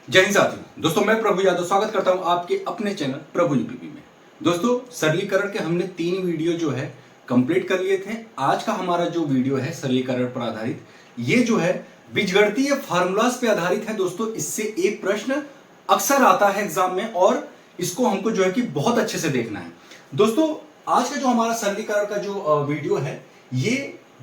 जय हिंद साथियों। दोस्तों मैं प्रभु यादव स्वागत करता हूं आपके अपने चैनल प्रभु यूपीपी में। दोस्तों सरलीकरण के हमने 3 वीडियो जो है कंप्लीट कर लिए थे। आज का हमारा जो वीडियो है सरलीकरण पर आधारित, ये जो है बीजगणितीय फार्मूलाज पे आधारित है। दोस्तों इससे एक प्रश्न अक्सर आता है एग्जाम में और इसको हमको जो है कि बहुत अच्छे से देखना है। दोस्तों आज का जो हमारा सरलीकरण का जो वीडियो है ये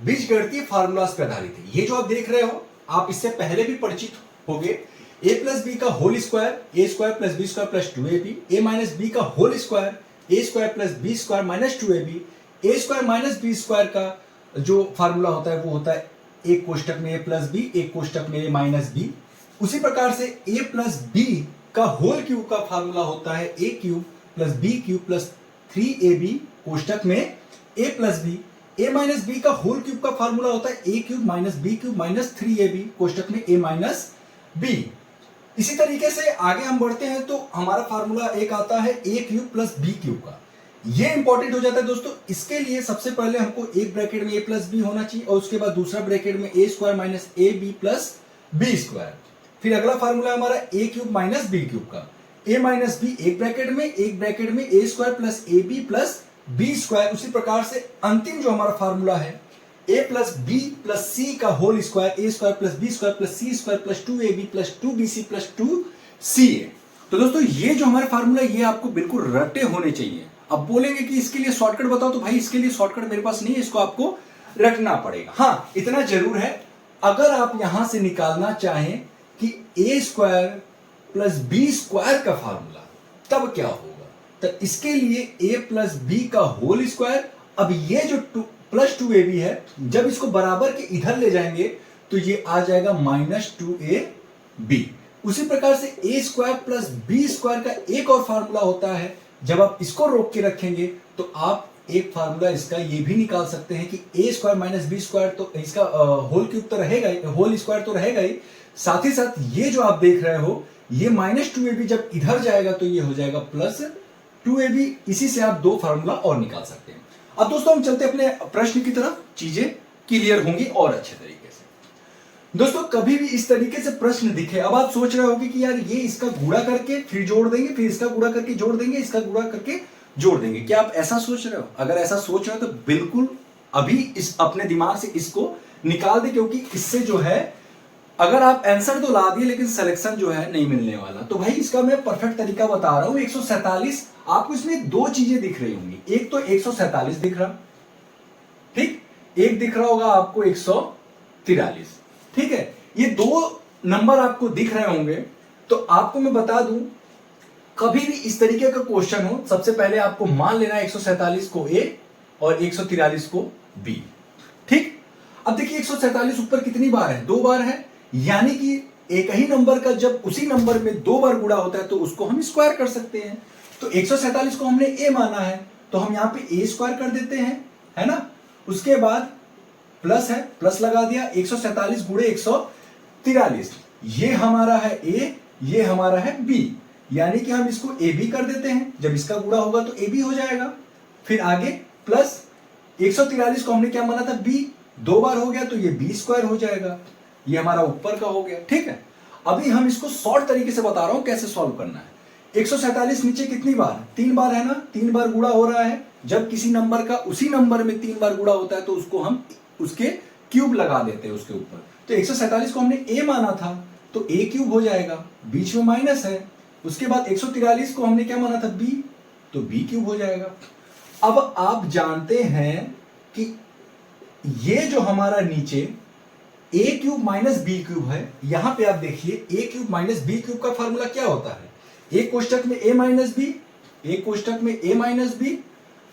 बीजगणितीय फार्मूलाज पे आधारित है। ये जो आप देख रहे हो, आप इससे पहले भी परिचित होंगे। a प्लस बी का whole square, a square plus B square plus 2ab, a minus B का whole square, a square plus B square minus 2ab, a square minus B square का जो फार्मूला होता है वो होता है एक कोष्टक में a प्लस बी, एक कोष्टक में a माइनस बी। उसी प्रकार से a प्लस बी का होल क्यूब का फार्मूला होता है a cube plus B cube plus 3ab कोष्टक में a plus B. a minus B का होल क्यूब का फार्मूला होता है a cube minus B cube minus 3ab कोष्टक में a माइनस बी। इसी तरीके से आगे हम बढ़ते हैं तो हमारा फार्मूला एक आता है a cube plus B cube का। ये इंपॉर्टेंट हो जाता है दोस्तों। इसके लिए सबसे पहले हमको एक ब्रैकेट में a प्लस बी होना चाहिए और उसके बाद दूसरा ब्रैकेट में a square minus A B plus B square. फिर अगला फार्मूला हमारा a cube minus B cube का। a माइनस बी एक ब्रैकेट में a square plus A B plus B square. उसी प्रकार से अंतिम जो हमारा फार्मूला है a plus b plus c का whole square, a square plus B square plus c square plus 2ab plus 2bc plus 2ca। तो दोस्तों ये जो हमारे फार्मूला ये आपको बिल्कुल रटे होने चाहिए। अब बोलेंगे कि इसके लिए शॉर्टकट बताओ, तो भाई इसके लिए शॉर्टकट मेरे पास नहीं है, इसको आपको रटना पड़ेगा। हाँ इतना जरूर है, अगर आप यहां से निकालना चाहें कि a square plus B square का फार्मूला तब क्या होगा, तो इसके लिए a प्लस बी का होल स्क्वायर। अब ये जो प्लस 2ab है, जब इसको बराबर के इधर ले जाएंगे तो ये आ जाएगा माइनस 2ab। उसी प्रकार से a square plus B square का एक और फार्मूला होता है। जब आप इसको रोक के रखेंगे तो आप एक फार्मूला इसका ये भी निकाल सकते हैं कि a square minus B square, तो इसका होल क्यूब तो रहेगा ही, होल स्क्वायर तो रहेगा ही, साथ ही साथ ये जो आप देख रहे हो ये माइनस 2ab जब इधर जाएगा तो ये हो जाएगा प्लस 2ab। इसी से आप दो फार्मूला और निकाल सकते हैं। अब दोस्तों हम चलते अपने प्रश्न की तरफ, चीजें क्लियर होंगी और अच्छे तरीके से। दोस्तों कभी भी इस तरीके से प्रश्न दिखे, अब आप सोच रहे होंगे कि यार ये इसका गुणा करके फिर जोड़ देंगे, फिर इसका गुणा करके जोड़ देंगे, इसका गुणा करके जोड़ देंगे। क्या आप ऐसा सोच रहे हो? अगर ऐसा सोच रहे हो तो बिल्कुल अभी इस अपने दिमाग से इसको निकाल दे, क्योंकि इससे जो है अगर आप आंसर तो ला दिए लेकिन सिलेक्शन जो है नहीं मिलने वाला। तो भाई इसका मैं परफेक्ट तरीका बता रहा हूं। 147 आपको इसमें दो चीजें दिख रही होंगी, एक तो 147 दिख रहा, ठीक, एक दिख रहा होगा आपको 143, ठीक है। ये दो नंबर आपको दिख रहे होंगे। तो आपको मैं बता दूं, कभी भी इस तरीके का क्वेश्चन हो, सबसे पहले आपको मान लेना 147 को a और 143 को b, ठीक। अब देखिए 147 ऊपर कितनी बार है? 2 बार है, यानी कि एक ही नंबर का जब उसी नंबर में 2 बार गुणा होता है तो उसको हम स्क्वायर कर सकते हैं। तो 147 को हमने a माना है तो हम यहां पे a स्क्वायर कर देते हैं, है ना। उसके बाद प्लस है, प्लस लगा दिया, 147 गुणे 143, ये हमारा है a, ये हमारा है b, यानी कि हम इसको a b कर देते हैं। जब इसका गुणा होगा तो a b हो जाएगा। फिर आगे प्लस 143 को हमने क्या माना था? b, 2 बार हो गया तो ये b स्क्वायर हो जाएगा। ये हमारा ऊपर का हो गया, ठीक है। अभी हम इसको शॉर्ट तरीके से बता रहा हूं कैसे सॉल्व करना है। 147 नीचे कितनी बार? 3 बार है ना, 3 बार गुणा हो रहा है। जब किसी नंबर का उसी नंबर में 3 बार गुणा होता है तो उसको हम उसके क्यूब लगा देते हैं उसके ऊपर। तो 147 को हमने a माना था तो a क्यूब हो जाएगा, बीच में माइनस है। उसके बाद 143 को हमने क्या माना था? b, तो b क्यूब हो जाएगा। अब आप जानते हैं कि ये जो हमारा नीचे a cube minus B cube है, यहां पे आप देखिए a cube minus B cube का फार्मूला क्या होता है? एक कोष्टक में a माइनस बी, एक कोष्टक में a माइनस बी,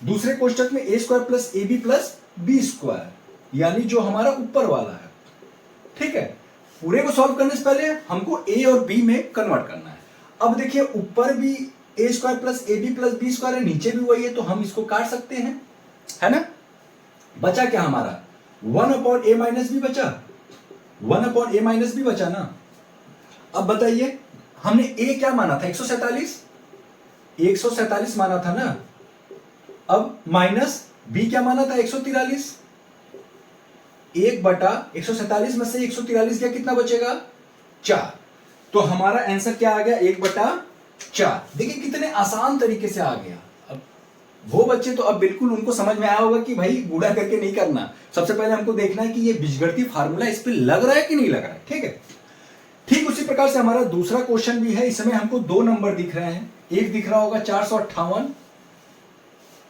दूसरे कोष्टक में a square plus A B plus B square, यानी जो हमारा ऊपर वाला है, ठीक है। पूरे को सॉल्व करने से पहले हमको a और b में कन्वर्ट करना है। अब देखिए ऊपर भी a square plus A B plus B square है, नीचे भी वही है, तो हम इसको काट सकते हैं, है ना। बचा क्या हमारा? 1/a माइनस बी बचा, 1/a माइनस बी बचा ना। अब बताइए हमने a क्या माना था? 147 माना था ना। अब माइनस b क्या माना था? 143। 1/147 में से 143 गया, कितना बचेगा? 4। तो हमारा आंसर क्या आ गया, 1/4। देखिए कितने आसान तरीके से आ गया। अब वो बच्चे तो अब बिल्कुल उनको समझ में आया होगा कि भाई गुणा करके नहीं करना, सबसे पहले हमको देखना है कि ये बीजगणितीय फार्मूला इस पे लग रहा है कि नहीं लग रहा है। ठीक है, ठीक उसी प्रकार से हमारा दूसरा क्वेश्चन भी है। इसमें हमको 2 नंबर दिख रहे हैं, एक दिख रहा होगा 458,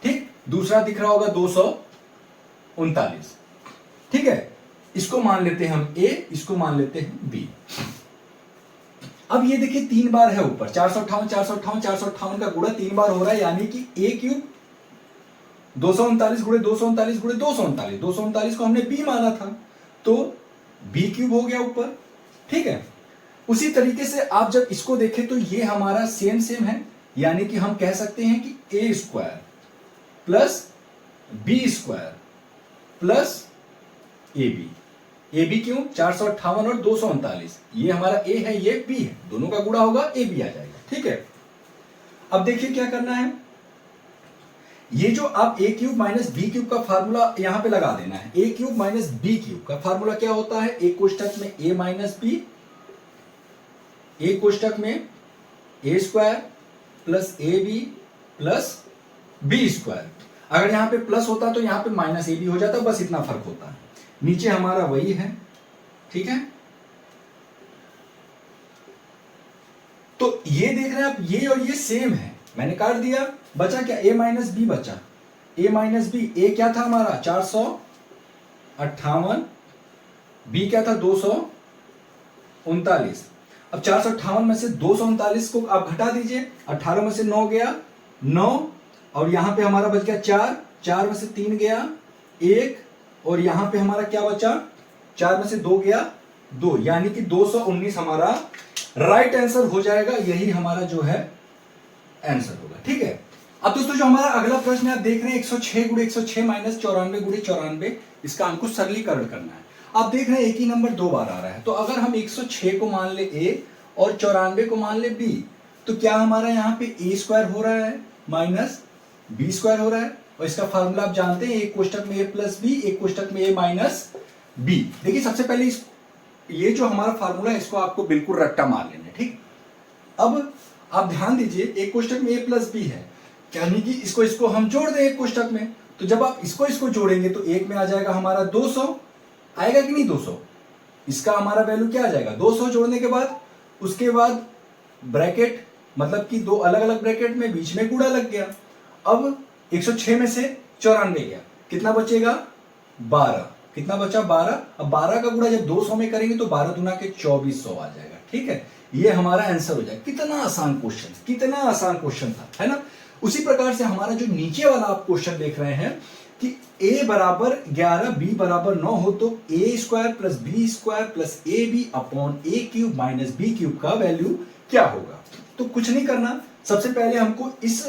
ठीक, दूसरा दिख रहा होगा 239। ठीक है, इसको मान लेते हैं हम ए, इसको मान लेते हैं बी। अब ये देखिए 3 बार है ऊपर, 458 458 458 का गुणा 3 बार हो रहा है, यानी कि ए क्यूब 239 गुणे 239 गुणे 239, 239 को हमने बी माना था, तो बी क्यूब हो गया ऊपर। ठीक है, उसी तरीके से आप जब इसको देखें तो ये हमारा सेम सेम है, यानी कि हम कह सकते हैं कि a square plus B square plus A b. A b क्यों, 458 और 239, ये हमारा ए है, ये बी है, दोनों का गुणा होगा, ए बी आ जाएगा। ठीक है, अब देखिए क्या करना है, ये जो आप ए क्यूब माइनस बी क्यूब का फार्मूला यहां पे लगा देना है। ए क्यूब माइनस बी क्यूब का फार्मूला क्या होता है, एक कोष्टक में ए माइनस बी, एक कोष्टक में a square plus A B plus B square. अगर यहां पे प्लस होता तो यहां पे माइनस ए बी हो जाता, बस इतना फर्क होता है। नीचे हमारा वही है। ठीक है, तो ये देख रहे हैं आप, ये और ये सेम है, मैंने काट दिया, बचा क्या, a माइनस बी बचा। a माइनस बी, ए क्या था हमारा 458, b क्या था 239। अब 458 में से 239 को आप घटा दीजिए, 18 में से 9 गया 9, और यहां पे हमारा बच गया 4, 4 में से 3 गया 1, और यहां पे हमारा क्या बचा, 4 में से 2 गया 2, यानी कि 219 हमारा राइट आंसर हो जाएगा। यही हमारा जो है आंसर होगा। ठीक है, अब दोस्तों जो हमारा अगला प्रश्न आप देख रहे हैं 106 गुणे 106 माइनस 94 गुणे 94, इसका हमको सरलीकरण करना है। आप देख रहे हैं एक ही नंबर 2 बार आ रहा है, तो अगर हम 106 को मान ले ए और 94 को मान ले बी, तो क्या हमारा यहाँ पे ए स्क्वायर हो रहा है माइनस बी स्क्वायर हो रहा है, और इसका फार्मूला आप जानते हैं, एक कोष्टक में ए प्लस बी, एक कोष्टक में ए माइनस बी। देखिए सबसे पहले ये जो हमारा फार्मूला है इसको आपको बिल्कुल रट्टा मार लेना है। ठीक, अब आप ध्यान दीजिए, एक कोष्टक में ए प्लस बी है, यानी कि इसको हम जोड़ दें एक कोष्टक में, तो जब आप इसको जोड़ेंगे तो एक में आ जाएगा हमारा 200, आएगा कि नहीं 200, इसका हमारा वैल्यू क्या आ जाएगा 200। जोड़ने के बाद उसके बाद ब्रैकेट, मतलब कि 2 अलग अलग ब्रैकेट में बीच में गुणा लग गया। अब 106 में से 94 गया, कितना बचेगा 12, कितना बचा 12। अब 12 का गुणा जब 200 में करेंगे तो 12 दूना के 2400 आ जाएगा। ठीक है, ये हमारा आंसर हो जाएगा। कितना आसान क्वेश्चन, कितना आसान क्वेश्चन था, है ना। उसी प्रकार से हमारा जो नीचे वाला आप क्वेश्चन देख रहे हैं कि a बराबर 11 b बराबर 9 हो तो a square plus B square plus A B upon A cube minus B cube का वैल्यू क्या होगा। तो कुछ नहीं करना, सबसे पहले हमको इस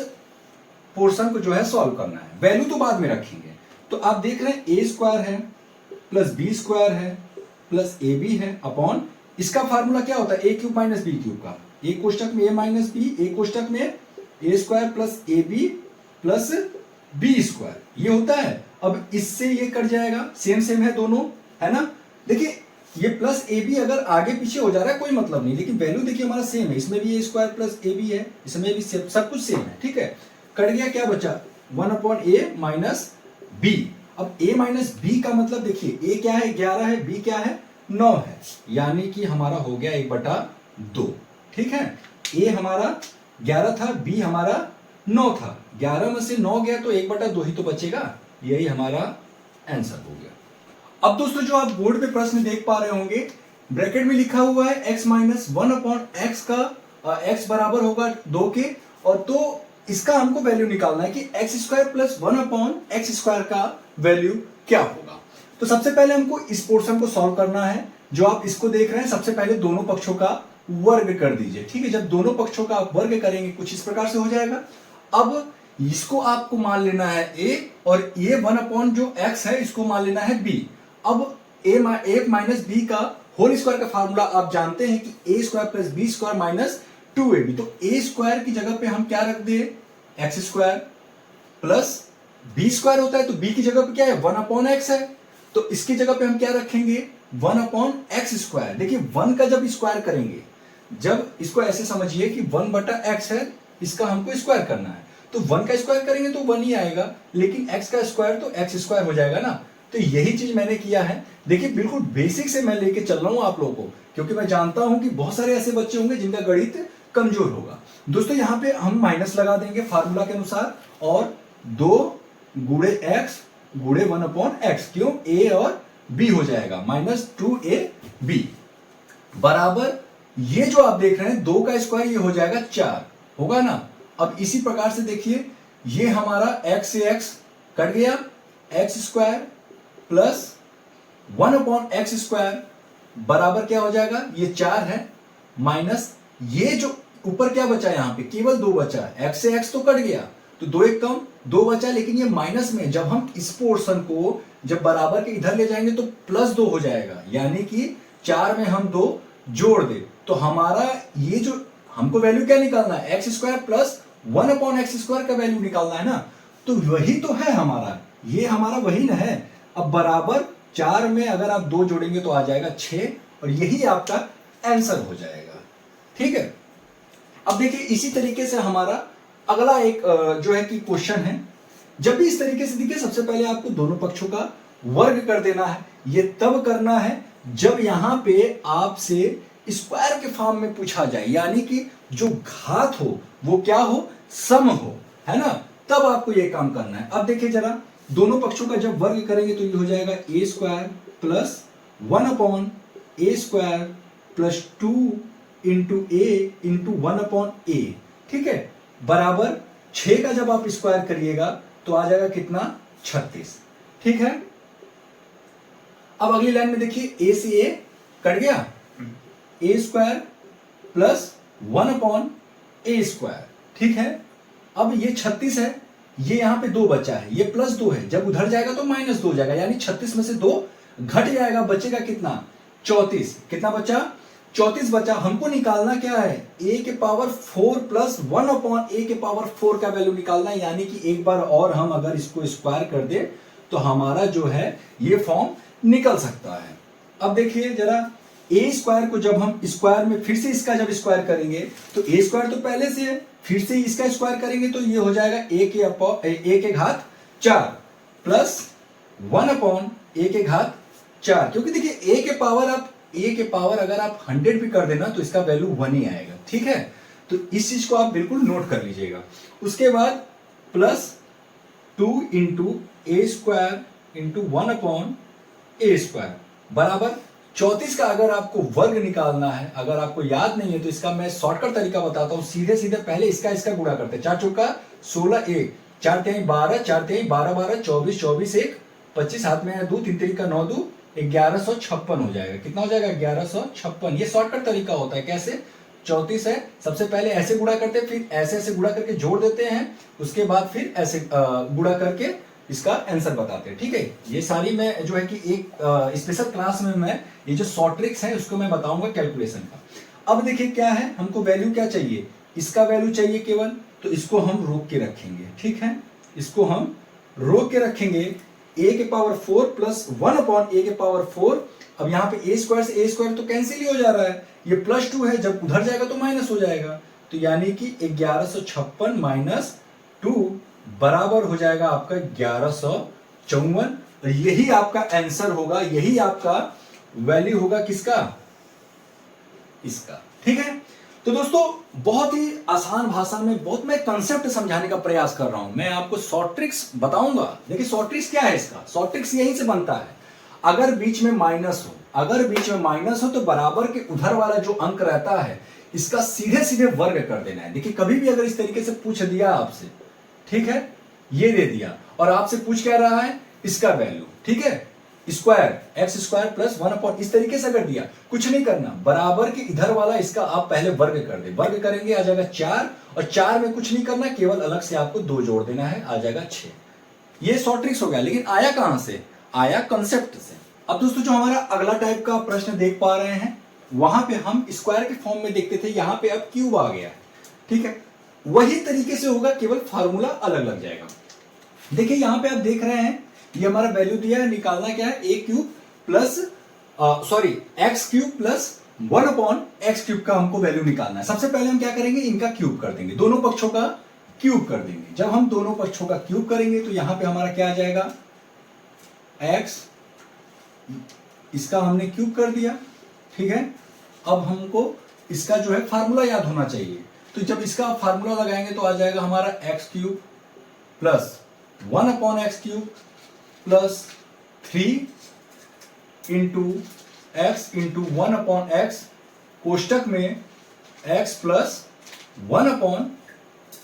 पोर्शन को जो है सॉल्व करना है, वैल्यू तो बाद में रखेंगे। तो आप देख रहे हैं ए स्क्वायर है प्लस बी स्क्वायर है प्लस ए बी है अपॉन, इसका फार्मूला क्या होता है ए क्यूब माइनस बी क्यूब का, एक कोष्टक में ए माइनस बी, एक कोष्टक में a square plus A B plus B square, ये होता है। अब इससे ये कट जाएगा, सेम सेम है दोनों, है ना। देखिए ये प्लस ए बी अगर आगे पीछे हो जा रहा है कोई मतलब नहीं, लेकिन वैल्यू देखिए हमारा सेम है, इसमें भी ए स्क्वायर प्लस ए बी है, इसमें भी सब कुछ सेम है। ठीक है, कट गया, क्या बचा 1 अपॉन ए माइनस बी। अब a माइनस बी का मतलब देखिए, a क्या है 11 है, b क्या है 9 है, यानी कि हमारा हो गया 1/2। ठीक है, a हमारा 11 था, b हमारा 9 था, 11 में से 9 गया तो 1/2 ही तो बचेगा, यही हमारा आंसर हो गया। अब दोस्तों जो आप बोर्ड पे प्रश्न देख पा रहे होंगे, ब्रैकेट में लिखा हुआ है x माइनस 1 अपॉन एक्स का x बराबर होगा 2 के, और तो इसका हमको वैल्यू निकालना है कि x square plus 1 upon x square का वैल्यू क्या होगा। तो सबसे पहले हमको इस पोर्शन को सॉल्व करना है, जो आप इसको देख रहे हैं। सबसे पहले दोनों पक्षों का वर्ग कर दीजिए। ठीक है, जब दोनों पक्षों का आप वर्ग करेंगे कुछ इस प्रकार से हो जाएगा। अब इसको आपको मान लेना है a, और ये 1 अपॉन जो x है इसको मान लेना है b। अब a माइनस बी का होल स्क्वायर का फार्मूला आप जानते हैं कि a square plus B square minus 2ab। तो a स्क्वायर की जगह पे हम क्या रख दे, x square plus B square होता है, तो b की जगह पे क्या है 1 अपॉन एक्स है, तो इसकी जगह पे हम क्या रखेंगे 1 अपॉन एक्स स्क्वायर। देखिए 1 का जब स्क्वायर करेंगे जब इसको ऐसे समझिए कि 1/x है, इसका हमको स्क्वायर करना है, तो 1 का स्क्वायर करेंगे तो 1 ही आएगा, लेकिन x का स्क्वायर तो x स्क्वायर हो जाएगा ना। तो यही चीज मैंने किया है। देखिए बिल्कुल बेसिक से मैं लेके चल रहा हूं आप लोगों को, क्योंकि मैं जानता हूं कि बहुत सारे ऐसे बच्चे होंगे जिनका गणित कमजोर होगा। दोस्तों यहां पे हम माइनस लगा देंगे फार्मूला के अनुसार, और 2 गुणे x गुणे 1/x, क्यों, a और b हो जाएगा, -2ab बराबर, ये जो आप देख रहे हैं 2 का स्क्वायर ये हो जाएगा 4, होगा ना। अब इसी प्रकार से देखिए, ये हमारा x से x कट गया, x square plus 1/x square बराबर क्या हो जाएगा, ये 4 है, माइनस ये जो ऊपर क्या बचा, यहां पे केवल 2 बचा, x से x तो कट गया, तो 2 एक कम 2 बचा, लेकिन ये माइनस में, जब हम इस पोर्शन को जब बराबर के इधर ले जाएंगे तो +2 हो जाएगा, यानी कि 4 में हम 2 जोड़ दे, तो हमारा ये जो हमको वैल्यू क्या निकालना है, x square plus 1/x square का वैल्यू निकालना है ना। तो वही तो है हमारा, ये हमारा वही ना है। अब बराबर 4 में अगर आप 2 जोड़ेंगे तो आ जाएगा 6, और यही आपका आंसर हो जाएगा। ठीक है, अब देखिए इसी तरीके से हमारा अगला एक जो है कि क्वेश्चन है। जब भी इस तरीके से दिखे, सबसे पहले आपको दोनों पक्षों का वर्ग कर देना है। ये तब करना है जब यहां पे आपसे स्क्वायर के फॉर्म में पूछा जाए, यानी कि जो घात हो वो क्या हो, सम हो, है ना, तब आपको ये काम करना है। अब देखिए जरा, दोनों पक्षों का जब वर्ग करेंगे तो ये हो जाएगा a square plus 1/a square plus 2 into a into 1/a, ठीक है, बराबर 6 का जब आप स्क्वायर करिएगा तो आ जाएगा कितना, 36। ठीक है, अब अगली लाइन में देखिए, a से a कट गया, a square plus 1/a square, ठीक है। अब ये 36 है, ये यहां पे 2 बचा है, ये +2 है, जब उधर जाएगा तो -2 हो जाएगा, यानी 36 में से 2 घट जाएगा, बचेगा कितना, 34। कितना बचा, 34 बचा। हमको निकालना क्या है, a के पावर 4 प्लस 1/a के पावर 4 का वैल्यू निकालना है, यानी कि एक बार और हम अगर इसको स्क्वायर कर दे तो हमारा जो है ये फॉर्म निकल सकता है। अब देखिए जरा, a स्क्वायर को जब हम स्क्वायर में फिर से इसका जब स्क्वायर करेंगे तो a स्क्वायर तो पहले से है, फिर से इसका स्क्वायर करेंगे तो ये हो जाएगा a के घात 4 प्लस 1/a के घात 4, क्योंकि देखिए a के पावर अगर आप 100 भी कर देना तो इसका वैल्यू 1 ही आएगा। ठीक है, तो इस चीज को आप बिल्कुल नोट कर लीजिएगा। उसके बाद plus 2 into a square into 1/a square बराबर 34 का अगर आपको वर्ग निकालना है, अगर आपको याद नहीं है तो इसका मैं शॉर्टकट तरीका बताता हूं। सीधे सीधे पहले इसका गुणा करते हैं। 4 चौका 16, 1 4 तिहाई 12, 4 तिहाई 12 12, 24 24, 1 25, हाथ में है 2, 3 3 का 9 2, 1156 हो जाएगा। कितना हो जाएगा, 1156। ये शॉर्टकट तरीका होता है। कैसे, 34 है, सबसे पहले ऐसे गुणा करते हैं, फिर ऐसे गुणा करके जोड़ देते हैं, उसके बाद फिर ऐसे गुणा करके इसका आंसर बताते हैं। ठीक है, ये सारी मैं जो है कि एक स्पेशल क्लास में मैं ये जो शॉर्ट ट्रिक्स है उसको मैं बताऊंगा कैलकुलेशन का। अब देखिए क्या है, हमको वैल्यू क्या चाहिए, इसका वैल्यू चाहिए केवल, तो इसको हम रोक के रखेंगे। ठीक है, इसको हम रोक के रखेंगे, a के पावर 4 प्लस 1/a के पावर 4। अब यहाँ पे a स्क्वायर से a स्क्वायर तो कैंसिल ही हो जा रहा है, ये +2 है, जब उधर जाएगा तो माइनस हो जाएगा, तो यानी कि 1156 माइनस 2 बराबर हो जाएगा आपका 1154। और यही आपका आंसर होगा, यही आपका वैल्यू होगा किसका, इसका। ठीक है, तो दोस्तों बहुत ही आसान भाषा में बहुत मैं कंसेप्ट समझाने का प्रयास कर रहा हूं। मैं आपको शॉर्ट ट्रिक्स बताऊंगा। देखिए शॉर्ट ट्रिक्स क्या है, इसका शॉर्ट ट्रिक्स यहीं से बनता है। अगर बीच में माइनस हो, तो बराबर के उधर वाला जो अंक रहता है इसका सीधे सीधे वर्ग कर देना है। देखिए कभी भी अगर इस तरीके से पूछ दिया आपसे, ठीक है, ये दे दिया और आपसे पूछ क्या रहा है, इसका वैल्यू, ठीक है, स्क्वायर x स्क्वायर प्लस 1/, इस तरीके से अगर दिया, कुछ नहीं करना, बराबर के इधर वाला इसका आप पहले वर्ग कर दे, वर्ग करेंगे आ जाएगा 4, और 4 में कुछ नहीं करना, केवल अलग से आपको 2 जोड़ देना है, आ जाएगा 6। ये शॉर्ट ट्रिक्स हो गया। लेकिन आया कहां से, आया कंसेप्ट से। अब दोस्तों जो हमारा अगला टाइप का प्रश्न देख पा रहे हैं, वहां पे हम स्क्वायर के फॉर्म में देखते थे, यहां पे अब क्यूब आ गया है। ठीक है, वही तरीके से होगा, केवल फार्मूला अलग लग जाएगा। देखिए यहां पे आप देख रहे हैं, ये हमारा वैल्यू दिया है, निकालना क्या है, a cube plus x cube plus 1 upon x cube का हमको वैल्यू निकालना है। सबसे पहले हम क्या करेंगे, इनका क्यूब कर देंगे, दोनों पक्षों का क्यूब कर देंगे। जब हम दोनों पक्षों का क्यूब करेंगे तो यहां पे हमारा क्या आ जाएगा, एक्स, इसका हमने क्यूब कर दिया, ठीक है। अब हमको इसका जो है फार्मूला याद होना चाहिए, तो जब इसका फार्मूला लगाएंगे तो आ जाएगा हमारा x cube plus 1 upon x cube plus 3 into x into 1 upon x, कोष्टक में x प्लस 1 अपॉन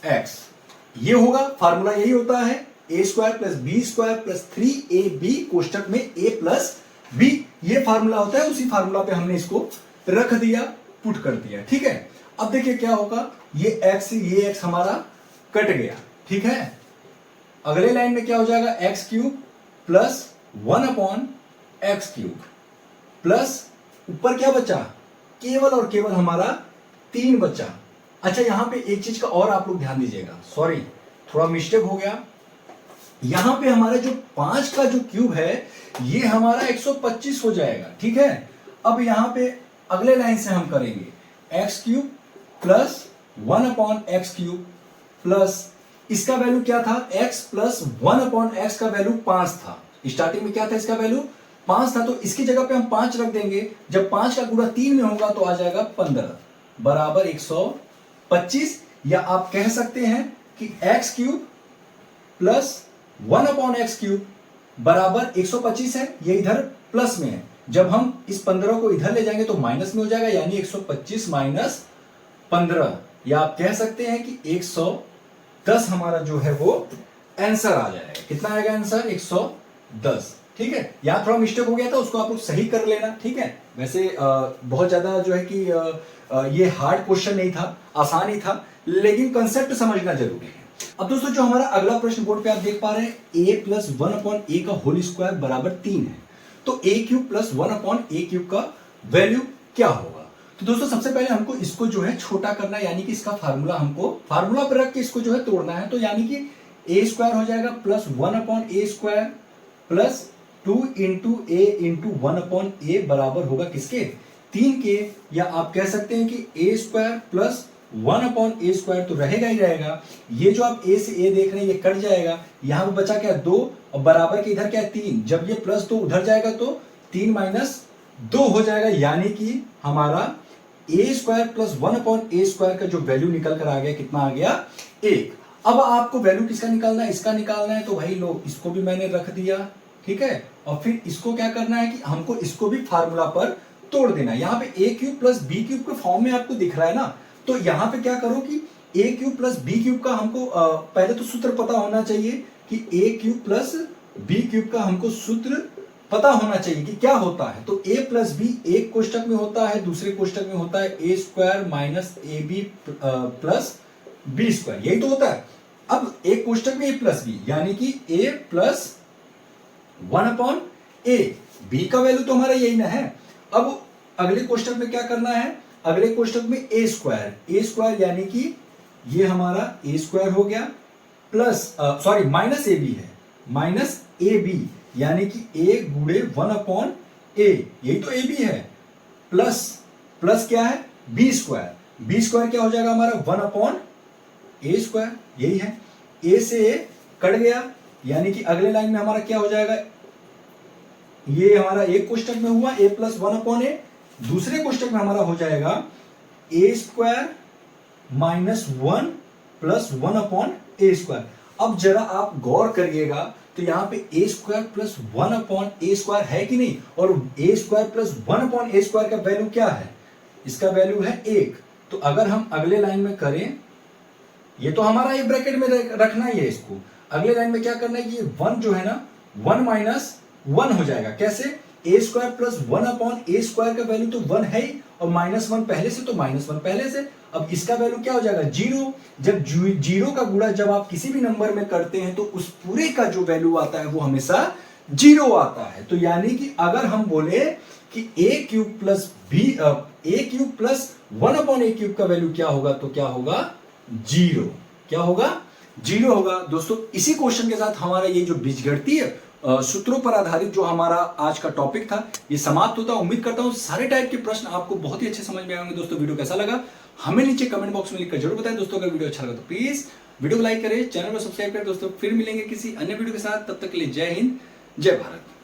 एक्स। ये होगा फार्मूला, यही होता है a square plus B square plus 3ab कोष्टक में a प्लस b। ये फार्मूला होता है, उसी फार्मूला पे हमने इसको रख दिया, पुट कर दिया, ठीक है। अब देखिए क्या होगा, ये x हमारा कट गया, ठीक है। अगले लाइन में क्या हो जाएगा, x cube plus 1 upon x cube plus ऊपर क्या बचा, केवल और केवल हमारा 3 बचा। अच्छा, यहां पे एक चीज का और आप लोग ध्यान दीजिएगा, सॉरी थोड़ा मिस्टेक हो गया। यहां पे हमारा जो 5 का जो क्यूब है ये हमारा 125 हो जाएगा, ठीक है। अब यहां पे अगले लाइन से हम करेंगे x cube plus 1 upon x cube plus इसका वैल्यू क्या था, x प्लस 1 अपॉन एक्स का वैल्यू 5 था। स्टार्टिंग में क्या था, इसका वैल्यू 5 था, तो इसकी जगह पे हम 5 रख देंगे। जब 5 का गुणा 3 में होगा तो आ जाएगा 15 बराबर 125, या आप कह सकते हैं कि x cube plus 1 upon x cube बराबर 125 है, ये इधर प्लस में है। जब हम इस 15 को इधर ले जाएंगे तो माइनस में हो जाएगा, यानी 125 माइनस 15, या आप कह सकते हैं कि 110 हमारा जो है वो आंसर आ जाएगा। कितना आएगा आंसर, 110, ठीक है। यहां थोड़ा मिस्टेक हो गया था, उसको आप लोग सही कर लेना, ठीक है। वैसे बहुत ज्यादा जो है कि ये हार्ड क्वेश्चन नहीं था, आसान ही था, लेकिन कंसेप्ट समझना जरूरी है। अब दोस्तों जो हमारा अगला प्रश्न बोर्ड पे आप देख पा रहे हैं, a प्लस 1 अपॉन ए का होल स्क्वायर बराबर 3 है, तो a cube plus 1 upon A cube का वैल्यू क्या होगा। तो दोस्तों सबसे पहले हमको इसको जो है छोटा करना है, यानी कि इसका फार्मूला हमको फार्मूला पर रख के इसको जो है तोड़ना है। तो यानी कि a स्क्वायर हो जाएगा प्लस 1 अपॉन ए स्क्वायर प्लस 2 इंटू ए इंटू 1 अपॉन ए बराबर होगा किसके, 3 के, या आप कह सकते हैं कि a square plus 1 upon A square तो रहेगा ही रहेगा। ये जो आप a से a देख रहे हैं ये कट जाएगा, यहां पर बचा क्या 2, और बराबर के इधर क्या है 3। जब ये प्लस 2 उधर जाएगा तो 3 माइनस 2 हो जाएगा, यानी कि हमारा a square plus 1 upon A square का जो वैल्यू निकल कर आ गया, कितना आ गया, 1। अब आपको वैल्यू किसका निकालना है, इसका निकालना है, तो भाई लो इसको भी मैंने रख दिया, ठीक है। और फिर इसको क्या करना है कि हमको इसको भी फार्मूला पर तोड़ देना। यहाँ पे a cube plus B cube के फॉर्म में आपको दिख रहा है ना, तो यहाँ पे क्या करो कि a cube plus B cube का हमको पहले तो सूत्र पता होना चाहिए कि a cube plus B cube का हमको सूत्र पता होना चाहिए कि क्या होता है। तो a प्लस बी एक कोष्टक में होता है, दूसरे कोष्टक में होता है a square minus A B plus B square, यही तो होता है। अब एक कोष्टक में a प्लस बी, यानी कि a plus 1 upon A, B का वैल्यू तो हमारा यही ना है। अब अगले कोष्टक में क्या करना है, अगले कोष्टक में ए स्क्वायर यानी कि ये हमारा ए स्क्वायर हो गया प्लस सॉरी माइनस ए बी है, माइनस ए बी यानी कि ए गुणे 1 अपॉन ए, यही तो ए बी है, प्लस क्या है बी स्क्वायर क्या हो जाएगा हमारा 1 अपॉन ए स्क्वायर, यही है। ए से ए कट गया, यानी कि अगले लाइन में हमारा क्या हो जाएगा, ये हमारा एक कोष्टक में हुआ a प्लस 1 अपॉन ए, दूसरे कोष्टक में हमारा हो जाएगा ए स्क्वायर माइनस 1 प्लस 1 अपॉन ए स्क्वायर। अब जरा आप गौर करिएगा तो यहां पे ए स्क्वायर प्लस 1 अपॉन ए स्क्वायर है कि नहीं, और ए स्क्वायर प्लस 1 अपॉन ए स्क्वायर का वैल्यू क्या है, इसका वैल्यू है 1। तो अगर हम अगले लाइन में करें, ये तो हमारा एक ब्रैकेट में रखना ही है इसको, अगले लाइन में क्या करना है कि ये 1 जो है ना 1 माइनस 1 हो जाएगा, कैसे, ए स्क्वायर प्लस 1 अपॉन ए स्क्वायर का वैल्यू तो 1 है ही, और माइनस 1 पहले से, तो माइनस 1 पहले से। अब इसका वैल्यू क्या हो जाएगा 0। जब 0 का गुणा जब आप किसी भी नंबर में करते हैं तो उस पूरे का जो वैल्यू आता है वो हमेशा 0 आता है। तो यानी कि अगर हम बोले कि ए cube plus 1 upon A cube का वैल्यू क्या होगा, तो क्या होगा 0, क्या होगा 0 होगा। दोस्तों इसी क्वेश्चन के साथ हमारा ये जो बीजगणितीय सूत्रों पर आधारित जो हमारा आज का टॉपिक था ये समाप्त होता है। उम्मीद करता हूं सारे टाइप के प्रश्न आपको बहुत ही अच्छे समझ में आएंगे। दोस्तों वीडियो कैसा लगा हमें नीचे कमेंट बॉक्स में लिखकर जरूर बताएं। दोस्तों अगर वीडियो अच्छा लगा तो प्लीज वीडियो को लाइक करें, चैनल को सब्सक्राइब करें। दोस्तों फिर मिलेंगे किसी अन्य वीडियो के साथ, तब तक के लिए जय हिंद, जय भारत।